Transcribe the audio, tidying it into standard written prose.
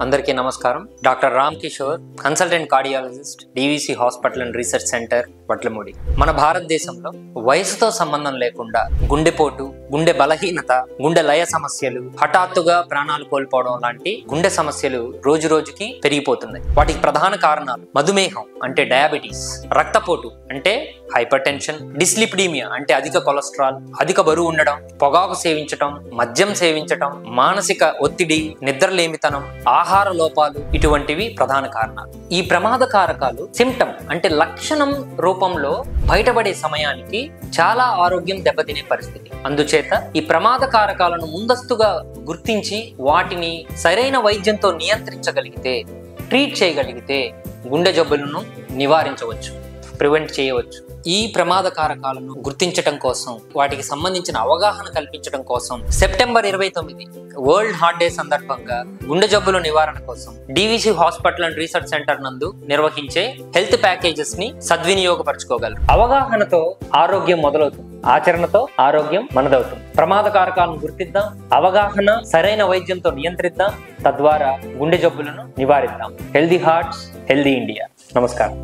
అందరికీ నమస్కారం. Doctor Ram Kishore, consultant cardiologist, DVC hospital and research centre, Vadlamudi. మన భారతదేశంలో వయసుతో సంబంధం లేకుండా గుండెపోటు, గుండె బలహీనత, గుండె లయ సమస్యలు, హఠాత్తుగా ప్రాణాలు కోల్పోవడం లాంటి గుండె సమస్యలు రోజు రోజుకి పెరిగిపోతున్నాయి. వాటికి ప్రధాన కారణాలు మధుమేహం అంటే డయాబెటీస్, రక్తపోటు అంటే హైపర్ టెన్షన్, డిస్లిపిడీమియా అంటే అధిక కొలెస్ట్రాల్, అధిక బరువు ఉండడం, పొగాకు సేవించటం, మద్యం సేవించటం, మానసిక ఒత్తిడి, నిద్రలేమితనం, ఆహార లోపాలు, ఇటువంటివి ప్రధాన కారణాలు. ఈ ప్రమాద కారకాలు సిమ్టమ్ అంటే లక్షణం రూపంలో బయటపడే సమయానికి చాలా ఆరోగ్యం దెబ్బతినే పరిస్థితి. అందుచేత ఈ ప్రమాద కారకాలను ముందస్తుగా గుర్తించి వాటిని సరైన వైద్యంతో నియంత్రించగలిగితే, ట్రీట్ చేయగలిగితే గుండె జబ్బులను నివారించవచ్చు, ప్రివెంట్ చేయవచ్చు. ఈ ప్రమాద కారకాలను గుర్తించడం కోసం, వాటికి సంబంధించిన అవగాహన కల్పించడం కోసం సెప్టెంబర్ 29 వరల్డ్ హార్ట్ డే సందర్భంగా గుండె జబ్బుల నివారణ కోసం DVC hospital and research centre నందు నిర్వహించే హెల్త్ ప్యాకేజెస్ ని సద్వినియోగపరచుకోగలరు. అవగాహనతో ఆరోగ్యం మొదలవుతుంది, ఆచరణతో ఆరోగ్యం మనదవుతుంది. ప్రమాద కారకాలను గుర్తిద్దాం, అవగాహన సరైన వైద్యంతో నియంత్రిద్దాం, తద్వారా గుండె జబ్బులను నివారిద్దాం. Healthy hearts, healthy India. నమస్కారం.